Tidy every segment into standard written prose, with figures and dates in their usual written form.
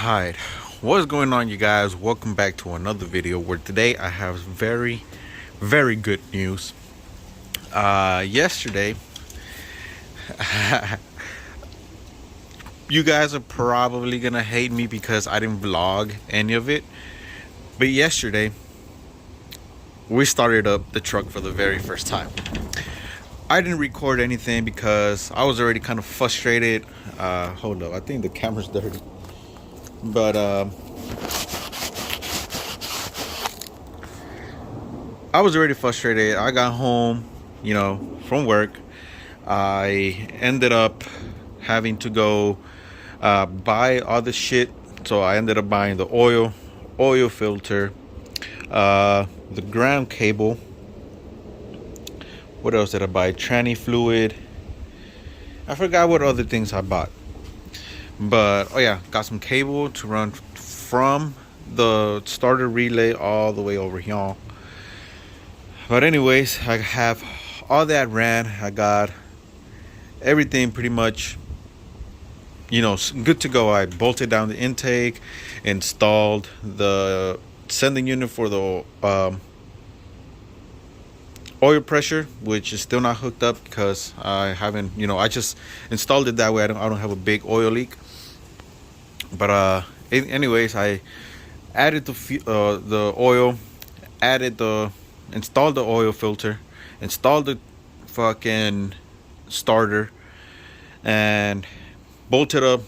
Alright, what's going on, you guys? Welcome back to another video where today I have very good news. Yesterday, you guys are probably gonna hate me because I didn't vlog any of it, but yesterday we started up the truck for the very first time. I didn't record anything because I was already kind of frustrated. Hold up, I think the camera's dirty. But I was already frustrated. I got home, from work. I ended up having to go buy all the shit. So I ended up buying the oil filter, the ground cable. What else did I buy? Tranny fluid. I forgot what other things I bought. But oh yeah, got some cable to run from the starter relay all the way over here. But anyways, I have all that ran. I got everything pretty much, good to go. I bolted down the intake, installed the sending unit for the oil pressure, which is still not hooked up because I haven't, I just installed it that way. I don't have a big oil leak. But anyways, I added the oil, installed the oil filter, installed the fucking starter, and bolted up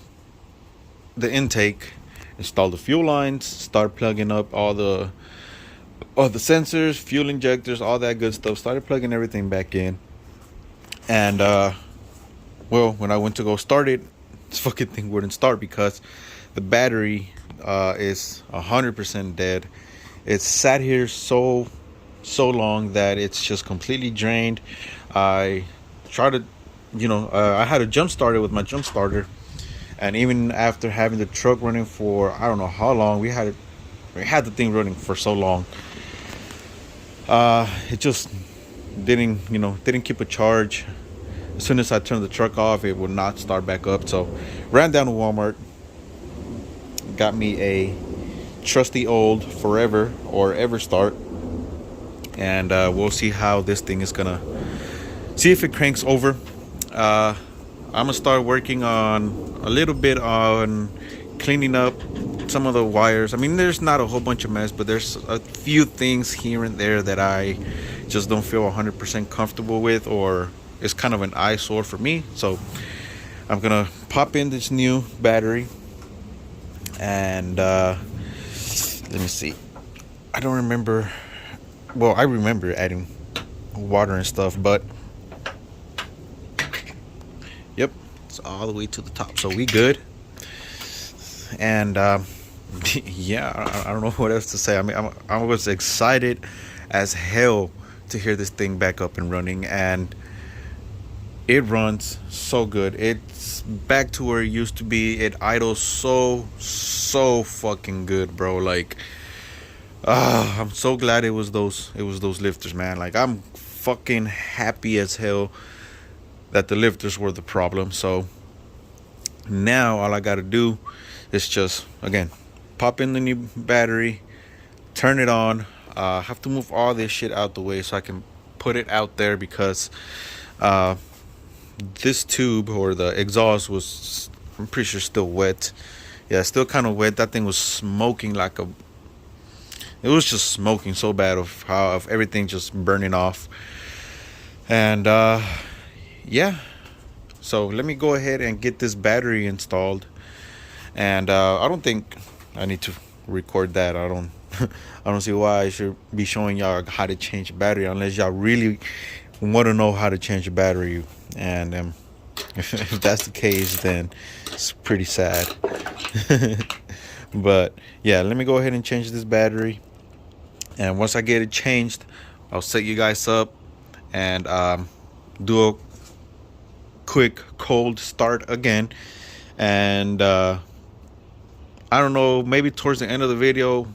the intake, installed the fuel lines, start plugging up all the sensors, fuel injectors, all that good stuff. Started plugging everything back in, and well, when I went to go start it, this fucking thing wouldn't start because the battery is 100% dead. It's sat here so long that it's just completely drained. I tried to, I had to jump start it with my jump starter, and even after having the truck running for I don't know how long, we had the thing running for so long. It just didn't keep a charge. As soon as I turned the truck off, it would not start back up. So ran down to Walmart, got me a trusty old Forever or Ever Start, and we'll see how this thing is gonna see if it cranks over. I'm gonna start working on a little bit on cleaning up some of the wires. I mean, there's not a whole bunch of mess, but there's a few things here and there that I just don't feel 100% comfortable with, or it's kind of an eyesore for me. So I'm gonna pop in this new battery, and let me see. I don't remember. Well, I remember adding water and stuff, but yep, it's all the way to the top, so we good. And yeah, I don't know what else to say. I mean, I was excited as hell to hear this thing back up and running, and it runs so good. It's back to where it used to be. It idles so fucking good, bro. Like, I'm so glad it was those lifters, man. Like, I'm fucking happy as hell that the lifters were the problem. So now all I gotta do is just, again, pop in the new battery, turn it on. Have to move all this shit out the way so I can put it out there, because this tube or the exhaust was, I'm pretty sure, still wet. Yeah, still kind of wet. That thing was smoking it was just smoking so bad of everything just burning off. And yeah, so let me go ahead and get this battery installed. And I don't think I need to record that. I don't see why I should be showing y'all how to change a battery unless y'all really want to know how to change a battery. And if that's the case, then it's pretty sad. But yeah, let me go ahead and change this battery, and once I get it changed, I'll set you guys up and do a quick cold start again. And I don't know, maybe towards the end of the video,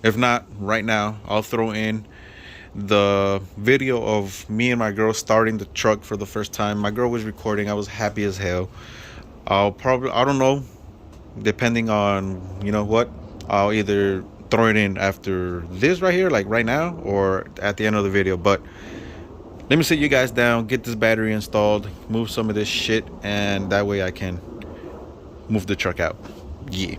if not right now, I'll throw in the video of me and my girl starting the truck for the first time. My girl was recording. I was happy as hell. I don't know depending on, you know what, I'll either throw it in after this right here, like right now, or at the end of the video. But let me sit you guys down, get this battery installed, move some of this shit, and that way I can move the truck out. Yeah.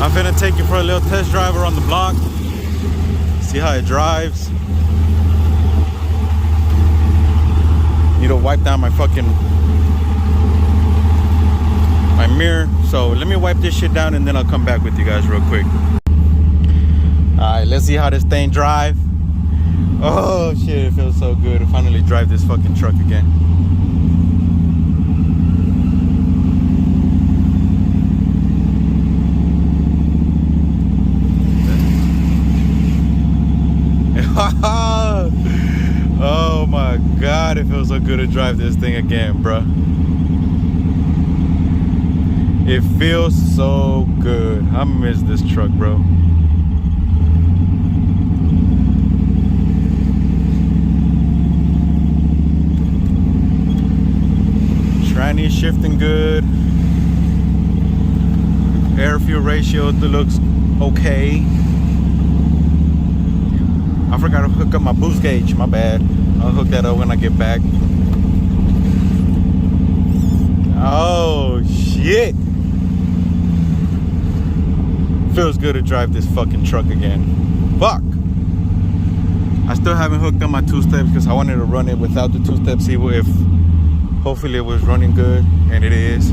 I'm gonna take you for a little test drive around the block, see how it drives. Need to wipe down my mirror. So let me wipe this shit down and then I'll come back with you guys real quick. Alright, let's see how this thing drive. Oh shit, it feels so good to finally drive this fucking truck again. Oh my god, it feels so good to drive this thing again, bruh. It feels so good. I miss this truck, bro. Tranny shifting good. Air fuel ratio looks okay. I forgot to hook up my boost gauge, my bad. I'll hook that up when I get back. Oh shit. Feels good to drive this fucking truck again. Fuck. I still haven't hooked up my two-step because I wanted to run it without the two-step, see if hopefully it was running good, and it is.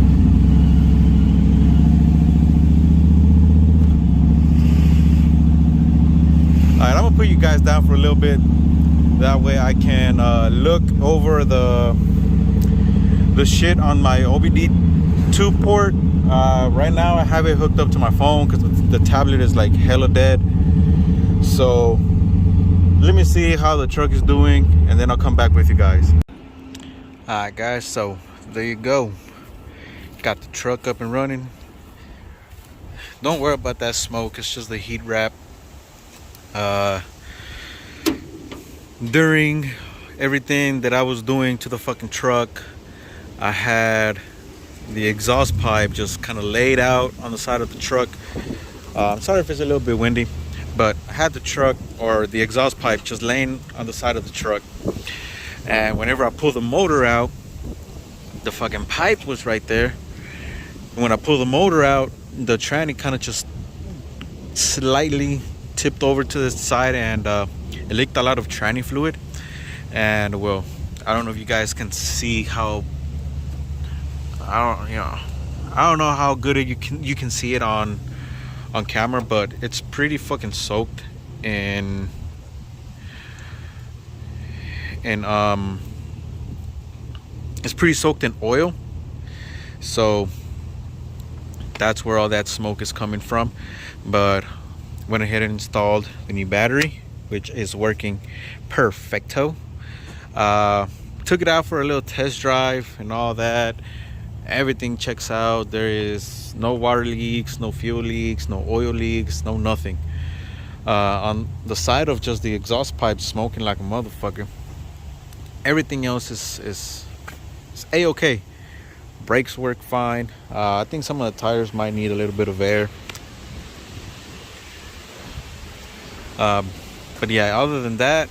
Alright, I'm gonna put you guys down for a little bit. That way I can look over the shit on my OBD2 port. Right now I have it hooked up to my phone because the tablet is like hella dead. So let me see how the truck is doing and then I'll come back with you guys. Alright guys, so there you go. Got the truck up and running. Don't worry about that smoke, it's just the heat wrap. During everything that I was doing to the fucking truck. I had the exhaust pipe just kind of laid out on the side of the truck. I'm sorry if it's a little bit windy, but I had the truck or the exhaust pipe just laying on the side of the truck. And whenever I pulled the motor out, the fucking pipe was right there. And when I pulled the motor out, the tranny kind of just slightly tipped over to the side, and it leaked a lot of tranny fluid. And well, I don't know if you guys can see how, I don't know how good you can see it on camera, but it's pretty fucking soaked in it's pretty soaked in oil. So that's where all that smoke is coming from. But went ahead and installed the new battery, which is working perfecto. Took it out for a little test drive and all that. Everything checks out. There is no water leaks, no fuel leaks, no oil leaks, no nothing. On the side of just the exhaust pipe smoking like a motherfucker. Everything else is a-okay. Brakes work fine. I think some of the tires might need a little bit of air. But yeah, other than that,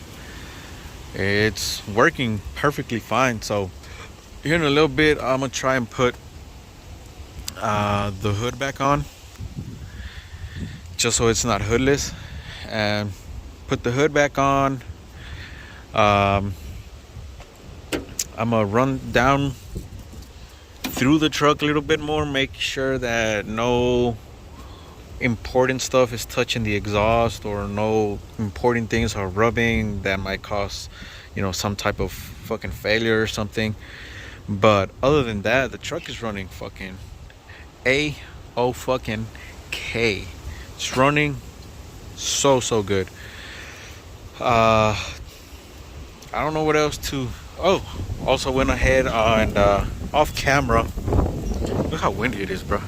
it's working perfectly fine. So here in a little bit, I'm gonna try and put the hood back on, just so it's not hoodless, and put the hood back on. I'm gonna run down through the truck a little bit more, make sure that no important stuff is touching the exhaust, or no important things are rubbing that might cause, some type of fucking failure or something. But other than that, the truck is running fucking fucking K. It's running so good. I don't know what else to. Also went ahead and off camera. Look how windy it is, bro.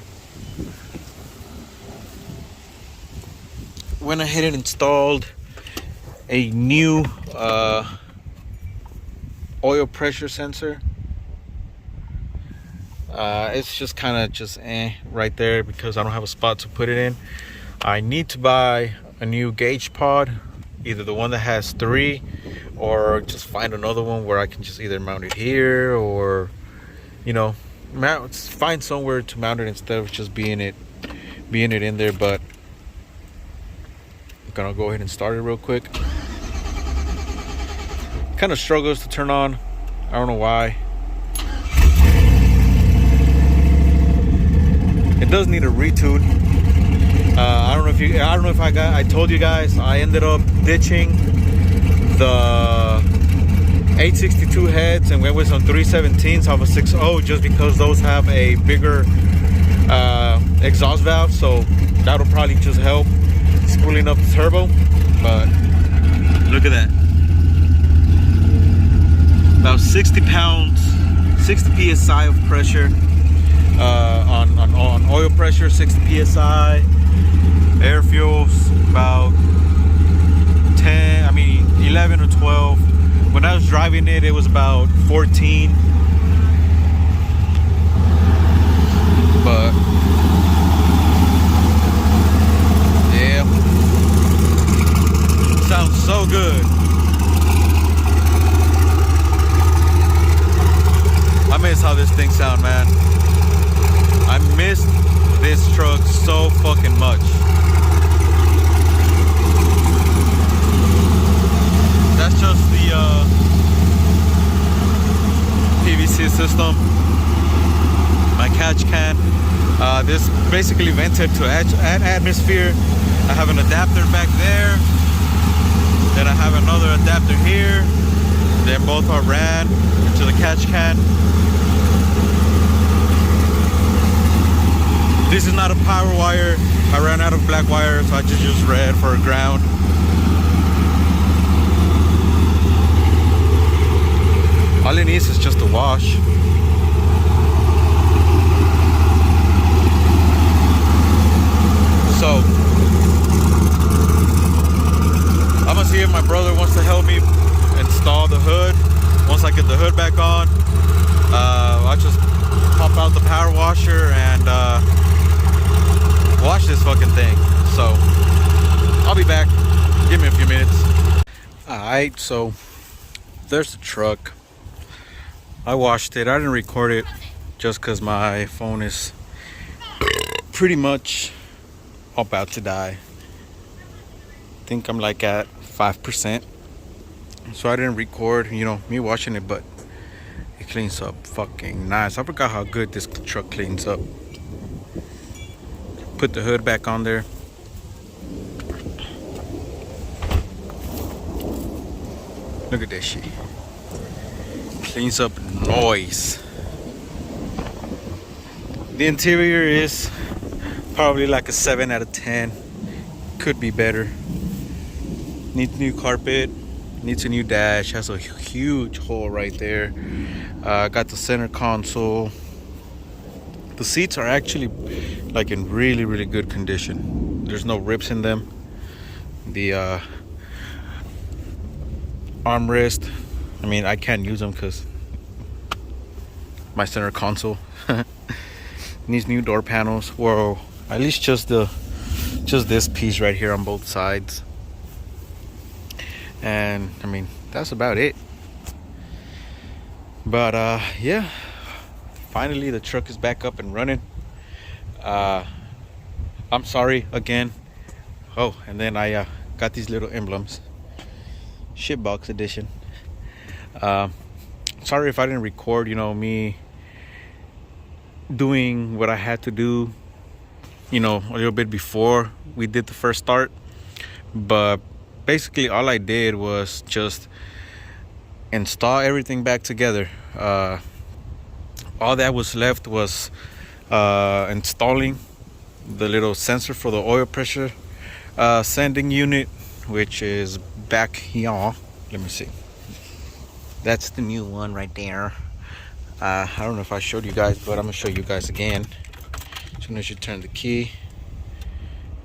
Went ahead and installed a new oil pressure sensor. It's just kind of right there because I don't have a spot to put it in. I need to buy a new gauge pod, either the one that has 3, or just find another one where I can just either mount it here, or find somewhere to mount it instead of just being it in there. But I'm gonna go ahead and start it real quick. Kind of struggles to turn on. I don't know why. It does need a retune. I don't know if I told you guys, I ended up ditching the 862 heads and went with some 317s off a 6.0, just because those have a bigger exhaust valve. So that'll probably just help spooling up the turbo. But look at that. About 60 pounds, 60 psi of pressure. On oil pressure, 60 psi. Air fuels about 11 or 12. When I was driving it, it was about 14. But yeah, sounds so good. I miss how this thing sound, man. I missed this truck so fucking much. That's just the PVC system. My catch can. This basically vented to atmosphere. I have an adapter back there. Then I have another adapter here. They both are ran into the catch can. This is not a power wire. I ran out of black wire, so I just used red for a ground. All it needs is just a wash. So I'm gonna see if my brother wants to help me install the hood. once I get the hood back on, I'll just pop out the power washer and wash this fucking thing. So I'll be back. Give me a few minutes. Alright, so there's the truck. I washed it. I didn't record it just because my phone is pretty much about to die. I think I'm like at 5%. So I didn't record, me washing it, but it cleans up fucking nice. I forgot how good this truck cleans up. Put the hood back on there. Look at this shit. Cleans up noise. The interior is probably like a 7 out of 10. Could be better. Needs new carpet. Needs a new dash. Has a huge hole right there. Got the center console. The seats are actually like in really, really good condition. There's no rips in them. The armrest, I can't use them because my center console needs new door panels. Well, at least just this piece right here on both sides. And that's about it. But yeah, finally the truck is back up and running. I'm sorry again. Oh, and then I got these little emblems. Shitbox edition. Sorry if I didn't record, me doing what I had to do, a little bit before we did the first start. But basically all I did was just install everything back together. All that was left was installing the little sensor for the oil pressure sending unit, which is back here. Let me see. That's the new one right there. I don't know if I showed you guys, but I'm gonna show you guys again. As soon as you turn the key,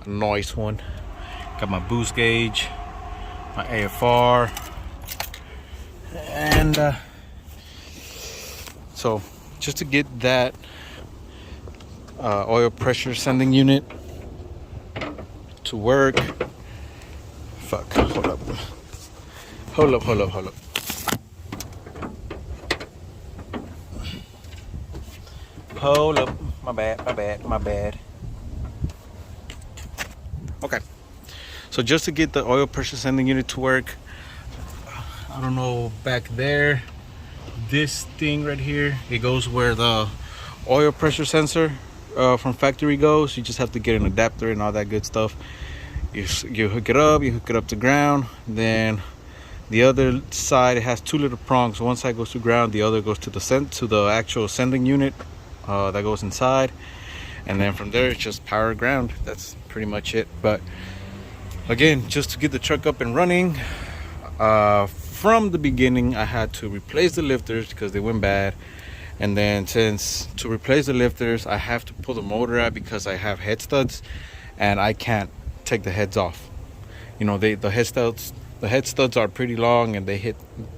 a nice one. Got my boost gauge, my AFR, and so just to get that oil pressure sending unit to work. Fuck, hold up. Hold up, my bad. Okay, so just to get the oil pressure sending unit to work, I don't know, back there, this thing right here, it goes where the oil pressure sensor from factory goes. You just have to get an adapter and all that good stuff. You hook it up to ground. Then the other side, it has two little prongs. One side goes to ground, the other goes to the actual sending unit that goes inside. And then from there, it's just power ground. That's pretty much it. But again, just to get the truck up and running, from the beginning, I had to replace the lifters because they went bad. And then since to replace the lifters, I have to pull the motor out because I have head studs and I can't take the heads off. The head studs are pretty long and they hit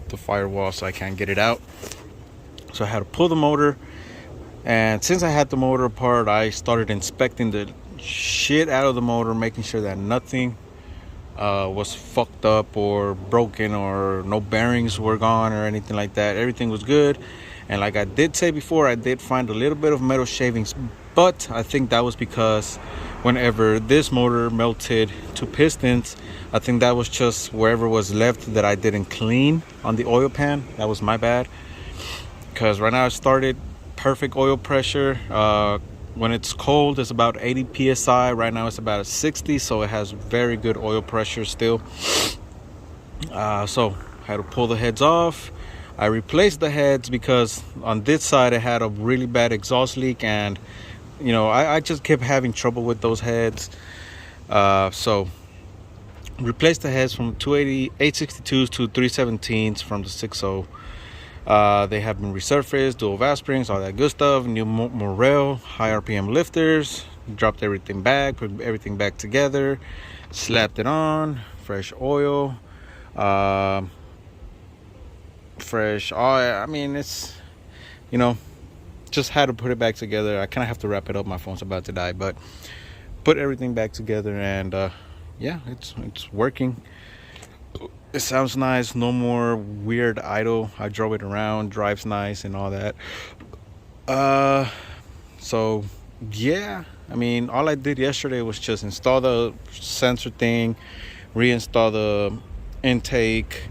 the firewall, so I can't get it out. So I had to pull the motor. And since I had the motor apart, I started inspecting the shit out of the motor, making sure that nothing was fucked up or broken or no bearings were gone or anything like that. Everything was good. And like I did say before, I did find a little bit of metal shavings, but I think that was because whenever this motor melted to pistons, I think that was just wherever was left that I didn't clean on the oil pan. That was my bad, because right now I started perfect oil pressure. When it's cold, it's about 80 psi. Right now it's about 60, so it has very good oil pressure still. So I had to pull the heads off. I replaced the heads because on this side I had a really bad exhaust leak, and I just kept having trouble with those heads. So replaced the heads from 862s to 317s from the 6.0. They have been resurfaced, dual valve springs, all that good stuff. New Morel high RPM lifters. Dropped everything back, put everything back together, slapped it on, fresh oil. fresh. I mean, it's, you know, just had to put it back together. I kind of have to wrap it up. My phone's about to die, but put everything back together, and yeah, it's working. It sounds nice. No more weird idle. I drove it around, drives nice and all that. So yeah, I mean, all I did yesterday was just install the sensor thing, reinstall the intake,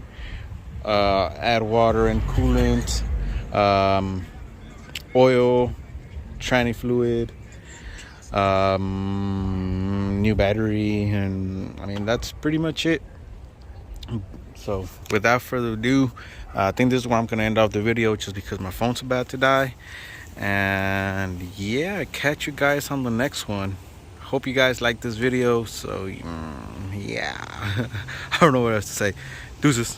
add water and coolant, oil, tranny fluid, new battery, and I mean, that's pretty much it. So without further ado, I think this is where I'm gonna end off the video, just because my phone's about to die. And yeah, catch you guys on the next one. Hope you guys like this video. So yeah, I don't know what else to say. Deuces.